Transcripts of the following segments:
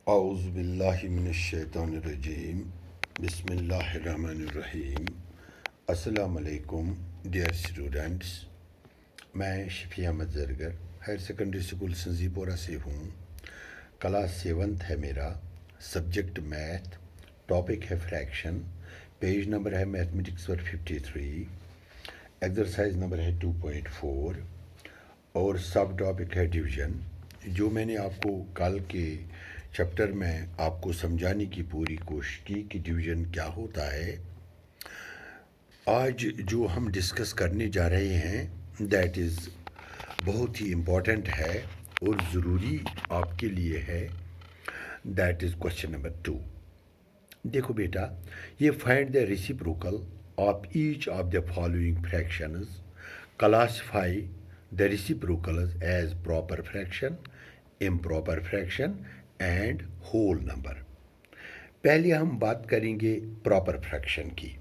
Auzubillahiminash-shaytanir-rajim. Bismillahir-rahmanir-rahim. Assalamu alaikum dear students. मैं Shafi Ahmad Zargar higher secondary school Sanjipora से हूँ। क्लास 7th है मेरा। सब्जेक्ट मैथ, टॉपिक है फ्रैक्शन, पेज नंबर है मैथमेटिक्स पर 53, एक्सरसाइज नंबर है 2.4 और सब टॉपिक है डिवीज़न। जो मैंने आपको कल के चैप्टर में आपको समझाने की पूरी कोशिश की कि डिवीज़न क्या होता है, आज जो हम डिस्कस करने जा रहे हैं दैट इज़ बहुत ही इम्पोर्टेंट है और ज़रूरी आपके लिए है। That is question number 2। देखो बेटा, ये find the reciprocal of each of the following fractions, classify the reciprocals as proper fraction, improper fraction and whole number. पहले हम बात करेंगे प्रॉपर फ्रैक्शन की।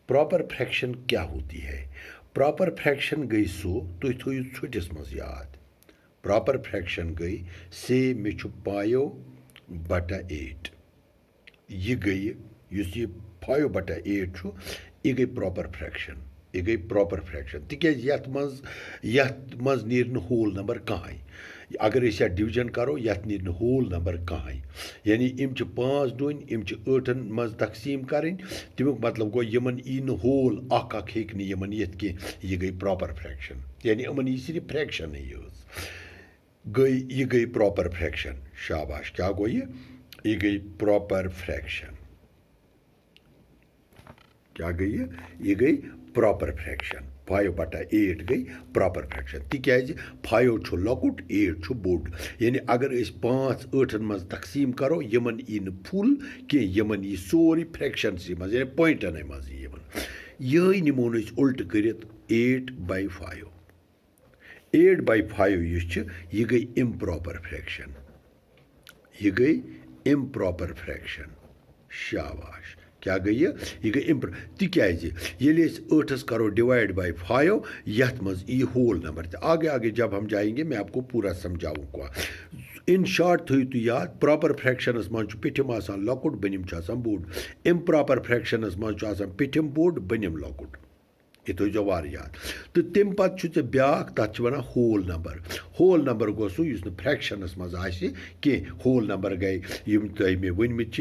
प्रॉपर फ्रैक्शन क्या होती है? प्रॉपर फ्रैक्शन गई सो तुम थोयो छोटिस मज याद। प्रॉपर फ्रैक्शन गई से मे 5/8। यह गई युस यह 5/8 यह गई प्रॉपर फ्रैक्शन, यह गई प्रॉपर फ्रैक्शन। तिकेज यथ मज नीर होल नंबर कहीं। अगर इस डिवीजन करो यथ नीर होल नंबर कहीं, यानी इम 5 डून इम 8 मज तकसीम करें, तमुक मतलब गो यमन ई होल अख हेक यमन ये यह गई प्रॉपर फ्रैक्शन, यानी यमन यह सिर्फ फ्रैक्शन ही गई, यह गई प्रॉपर फ्रैक्शन। शाबाश, क्या गो ये गई प्रॉपर फ्रैक्शन। क्या गई ये गई प्रॉपर फ्रैक्शन। 5/8 गई प्रॉपर फ्रैक्शन। तिकाज 5 लकुट 8 बोड, यानी अगर 5 8 मज तकसीम करो यमन ई फुल कि यमन यह सोरी फ्रैक्शन मज यानी पॉइंटन मज यमन यही निमोन उल्ट कर 8/5। 8/5 यह गई इम्प्रॉपर फ्रैक्शन, यह गई इम्प्रॉपर फ्रैक्शन। शाबाश, क्या गई यह गई तिकाज ये 8 करो डिवाइड बाई 5 यथ मज ई होल नंबर। आगे आगे जब हम जाएंगे मैं आपको पूरा समझाऊंगा। इन शॉर्ट थो तो याद, प्रॉपर फ्रैक्शनस मज पिठम आसान लकुट बनिम बोड, इम्प्रॉपर फ्रैक्शनस मज पिठम बोड बनिम लकुट। ये थो वार याद। तो तम पे ब्याक तथ वन होल नंबर। होल नंबर गो सो फ्रैक्शनस मज कि होल नंबर गए तुम मे वनमित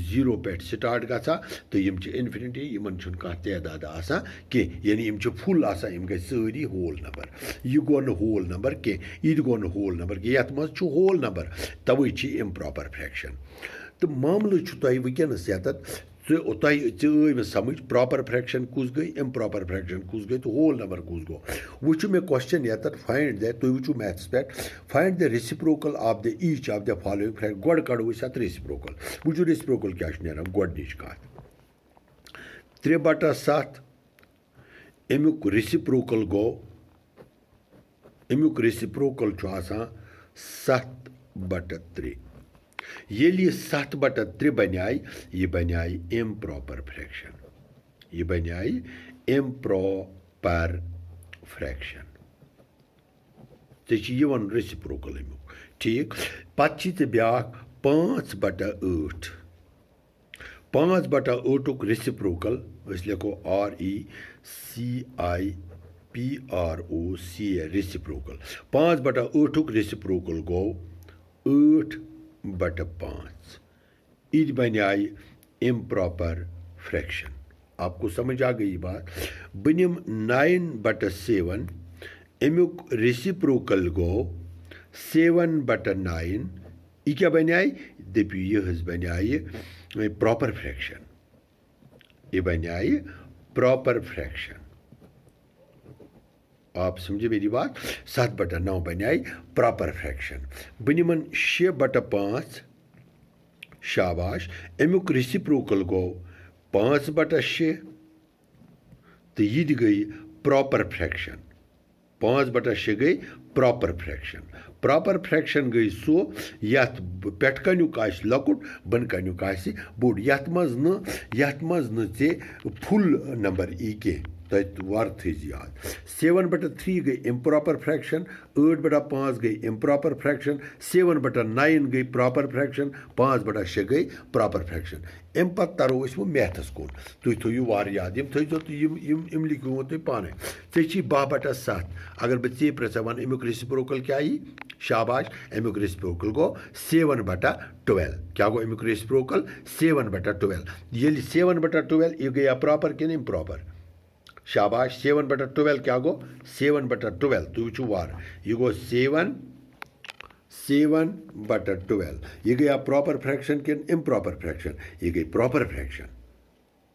0 पे स्टार्ट गा तो इन्फिनिटी इन तादाद कि यानी फुल गए सारी होल नंबर। यह गो होल नंबर कि यह गो होल नंबर कि ये मज होल नंबर, तवे इम्प्रॉपर फ्रैक्शन। तो मामल वनस ये तुम समझ प्रॉपर फ्रैक्शन कुछ गई, इम्प्रॉपर फ्रैक्शन कुछ गई, तो होल नंबर कुछ गो। वो मे क्वेश्चन ये फाइंड द, तुम वो मैथ्स पे find the reciprocal of the each of the following fraction. गोड कड़ो अत रेसिप्रोकल। वो रेसिप्रोकल क्या गोडनिच कत 3/7 अमुक रेसिप्रोकल गो, अमुक रेसिप्रोकल 7/3। ये 7/3 बनाई, यह बनाई इम्प्रॉपर फ्रैक्शन, यह बनाई इम्प्रॉपर फ्रैक्शन। वन रेसिप्रोकल अमुक ठीक। पे ब्याक 5/8। 5/8 रेसिप्रोकल लिखो RECIPROC रेसिप्रोकल। 5/8 रेसिप्रोकल गो 8/5। इत बनाई इम्प्रॉपर फ्रैक्शन। आपको समझ आ गई बात। बनिम 9/7 अमुक रेसिप्रोकल गो 7/9। यह क्या बनाई दपू यह बनाई प्रॉपर फ्रैक्शन, यह बनाई प्रॉपर फ्रैक्शन। आप समझे मेरी बात। 7/9 बनाई प्रॉपर फ्रैक्शन। बनिमन 6/5। शाबाश, अमुक रेसिप्रोकल गो 5/6 तो यह गई प्रॉपर फ्रैक्शन। 5/6 गई प्रॉपर फ्रैक्शन। प्रॉपर फ्रैक्शन गई सो यथ पेट कनुक लकुट बन कनुक बोड, यथ मज न फुल नंबर ई के वर थी याद 7/3 गई इम्प्रॉपर फ्रैक्शन 8/5 गई इम्प्रॉपर फ्रैक्शन 7/9 गई प्रॉपर फ्रैक्शन 5/6 गई प्रॉपर फ्रैक्शन अम पत् तरो वो मैथस कुन तुम थो वार याद थो तुम लिखो तुम पाने चे 10/7 अगर बह चे पे वन अमुक रेसिप्रोकल क्या यी शाबाश अमुक रेसिप्रोकल गो 7/12 क्या गो अमुक रेसिप्रोकल 7/12 ये 7/12 यह गया प्रॉपर कि इम्प्रॉपर शाबाश 7/12 क्या गो 7/12 तुम वो वार यह गो 7/12 यह गया प्रॉपर फ्रैक्शन कि इम्प्रॉपर फ्रैक्शन यह गई प्रॉपर फ्रैक्शन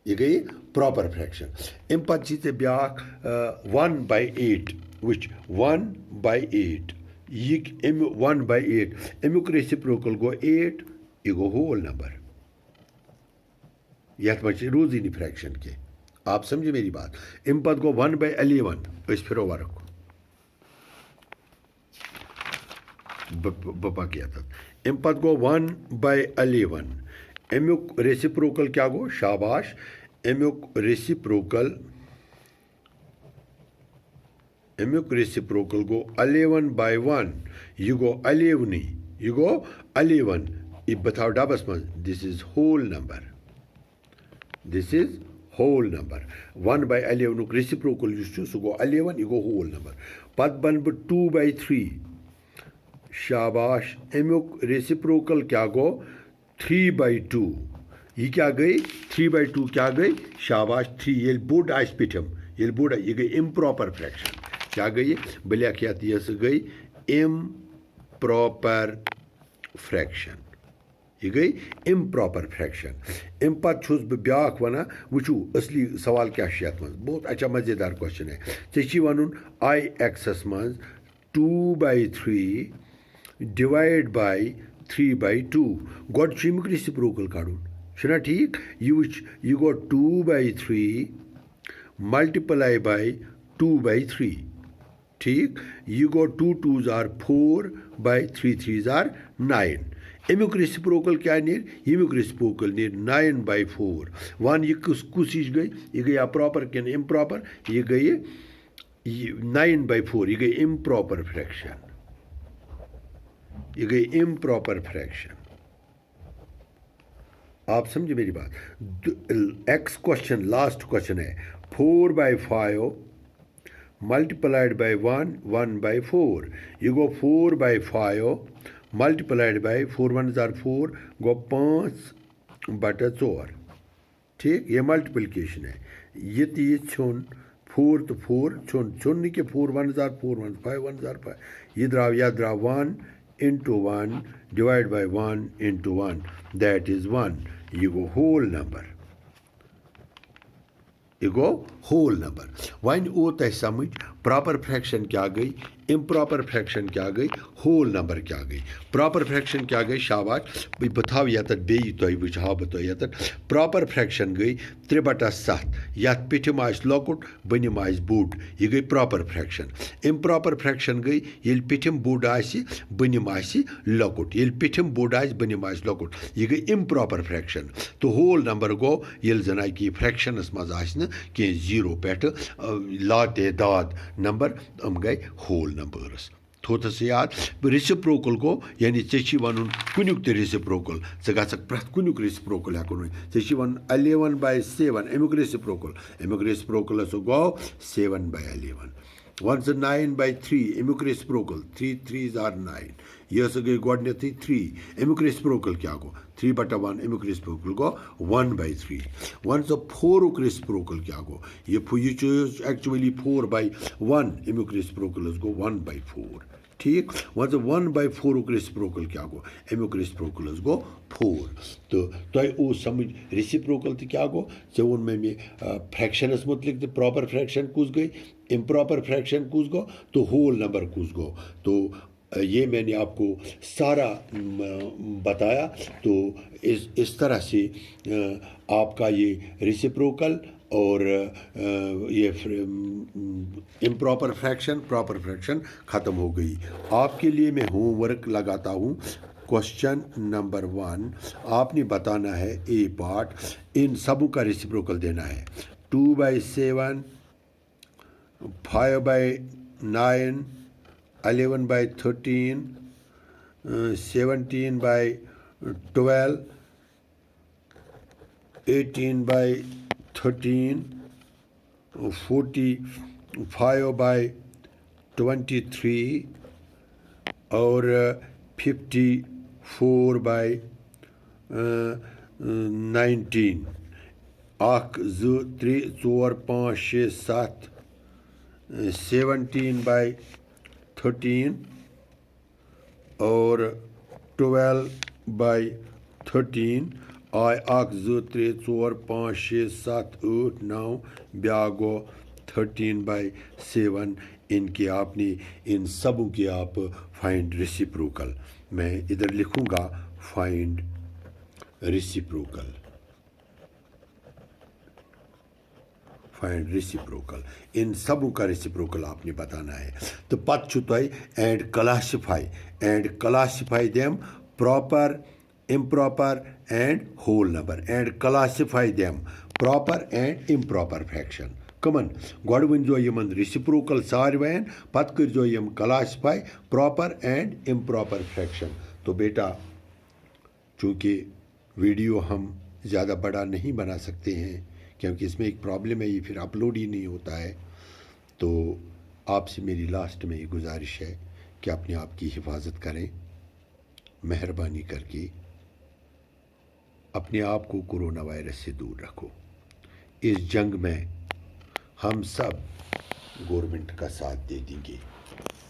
यह गई प्रॉपर फ्रैक्शन अम पे ब्या 1/8 वुच 1/8 यह 1/8 अमुक रेसिप्रोकल गो 8 यह गो होल नंबर यथ मे रोजी नहीं फ्रैक्शन के आप समझे मेरी बात अम पत गो 1/11 फिर वर्क बपक अम पत गो 1/11 अमुक रेसिप्रोकल क्या गो शाबाश अमुक रेसिप्रोकल गो 11/1 यह गो 11 यह गो 11 यह बताओ डबस मज this is whole number this is whole number 1/11 reciprocal सह गो 11 यह गो होल नंबर पत बन बह 2/3 शाबाश अमुक रेसिप्रोकल क्या गो 3/2 यह क्या गई 3/2 क्या गई शाबाश 3 ये बोड आज पिठम ये बोड यह गई इम्प्रॉपर फ्रैक्शन क्या गई बह लिख यह गई इम्प्रॉपर फ्रैक्शन यह गई इम्प्रॉपर फ्रैक्शन अम पत बह ब्या वन वो असली सवाल क्या मज बहुत अच्छा मज़ेदार क्वेश्चन है ऐ वन आई एक्सस मज 2/3 डिवाइड बाय 3/2 गोड अमुक रेसिप्रोकल कड़न ठीक यह गो 2/3 मल्टीप्लाई बाय 2/3 ठीक यह गो 2 2s are 4/3 3s are 9 अमुक रेसिप्रोकल क्या नीर यमुक रेसिप्रोकल नीर 9/4 वन यह कुछ गई यह गई प्रॉपर कि इम्प्रॉपर यह गई 9/4 यह गई इम्प्रॉपर फ्रैक्शन यह गई इम्प्रॉपर फ्रैक्शन आप समझे मेरी बात एक्स क्वेश्चन लास्ट क्वेश्चन है 4/5 मल्टीप्लाइड बाय 1/4 यह गो 4/5 मल्टीप्लाइड बाय 4 1s are 4 गो 5/4 ठीक ये मल्टीप्लिकेशन है ये तीज छोन 4 तो 4 छोन नहीं कि 4 1s are 4 1 5 1s are 5 ये द्राव 1 into 1 divided by 1 into 1 that is 1 you go whole number यह गो होल नंबर वन ओ तह समझ प्रॉपर फ्रैक्शन क्या गई इम्प्रॉपर फ्रैक्शन क्या गई होल नंबर क्या गई प्रॉपर फ्रैक्शन क्या गई शाबाश बह थाव ये बे तुह वो बह ये प्रॉपर फ्रैक्शन गई 3/7 यथ पिठम लकुट बनिम बोड यह गई प्रॉपर फ्रैक्शन इम्प्रॉपर फ्रैक्शन गई ये पिठम बोड बनिम लकुट ये पिठम बोड बनिम लकुट यह गई इम्प्रॉपर फ्रैक्शन तो होल नंबर गो ये जन कि फ्रैक्शनस मज कह 0 पे लातेदाद नंबर हम गए होल नंबर्स थोथस याद रेसिप्रोकल गो यानी चे वन कुनुक ते रेसिप्रोकल गक प्रथ कुनुक रेसिप्रोकल हेकुन चे वन 11/7 अमुक रेसिप्रोकल गो 7/11 वन 9/3 अमुक रेसिप्रोकल 3 3s are 9 यह गई गोडनेथी 3 अमुक रेसिप्रोकल क्या गो 3/1 अमुक रेसिप्रोकल गो 1/3 वन 4 रेसिप्रोकल क्या गो यह एक्चुअली 4/1 अमुक रेसिप्रोकल गो 1/4 ठीक वन 1/4 रेसिप्रोकल क्या गो अमुक रेसिप्रोकल गो 4 तो तुम समझ रेसिप्रोकल तो क्या गो ऐ वो मे फ्रैक्शनस मुतलिक तो प्रॉपर फ्रैक्शन कुछ गई इम्प्रॉपर फ्रैक्शन कुछ गो तो होल नंबर कुछ गो तो ये मैंने आपको सारा बताया तो इस तरह से आपका ये रेसिप्रोकल और ये इम्प्रॉपर फ्रैक्शन प्रॉपर फ्रैक्शन ख़त्म हो गई। आपके लिए मैं होमवर्क लगाता हूँ। क्वेश्चन नंबर 1 आपने बताना है ए पार्ट, इन सबों का रेसिप्रोकल देना है 2/7 5 by 9, 11 by 13, 17 by 12, 18 by 13, 45 by 23 और 54 by 19 1 2 3 4 5 6 7 17 by 13 और 12 by 13 आय 1 2 3 4 5 6 7 8 9 ब्याह गो 13 by 7 इनके आपने इन सबों की आप फाइंड रेसिप्रोकल मैं इधर लिखूंगा फाइंड रेसिप्रोकल फाइंड रेसिप्रोकल इन सबों का रेसिप्रोकल आपने बताना है तो पत and classify them proper improper and whole number and classify them proper and improper fraction कमन गोड वन जो यमन reciprocal सारवेन पत कर जो यम classify proper and improper fraction तो बेटा चूँकि वीडियो हम ज़्यादा बड़ा नहीं बना सकते हैं क्योंकि इसमें एक प्रॉब्लम है ये फिर अपलोड ही नहीं होता है तो आपसे मेरी लास्ट में ये गुजारिश है कि अपने आप की हिफाजत करें मेहरबानी करके अपने आप को कोरोना वायरस से दूर रखो इस जंग में हम सब गवर्नमेंट का साथ दे देंगे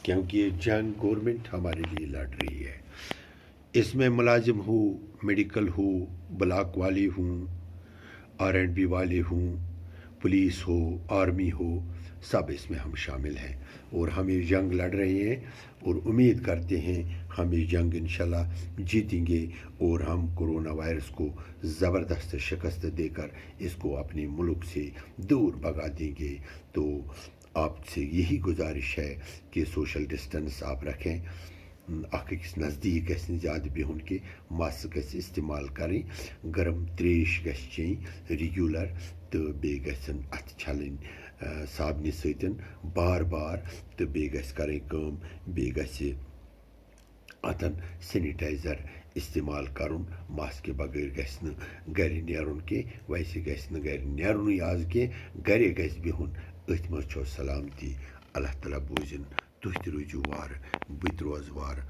क्योंकि ये जंग गवर्नमेंट हमारे लिए लड़ रही है इसमें मुलाजिम हो मेडिकल हो ब्लॉक वाले हों R&B वाले हों पुलिस हो आर्मी हो सब इसमें हम शामिल हैं और हम ये जंग लड़ रहे हैं और उम्मीद करते हैं हम ये जंग इंशाल्लाह जीतेंगे और हम कोरोना वायरस को ज़बरदस्त शिकस्त देकर इसको अपने मुल्क से दूर भगा देंगे तो आपसे यही गुजारिश है कि सोशल डिस्टेंस आप रखें अकिस नज़दीक गि ज़्यादा बिहुन कि मास्क गि इस्तेमाल करें गर्म त्रेश गि रेगुलर तो बे गन अथ छलन साबन सतन बार बार तो बे करें कम बे गि अतन सैनिटाइज़र इस्तेमाल करुन मास्क के बगैर गि गर नेरुन के वैसे गि गर नेरुन आज के गरे गि बिहुन अथ मो सलामती अल्लाह ताला बूजिन तुह तु रोजू वार बह रोज वार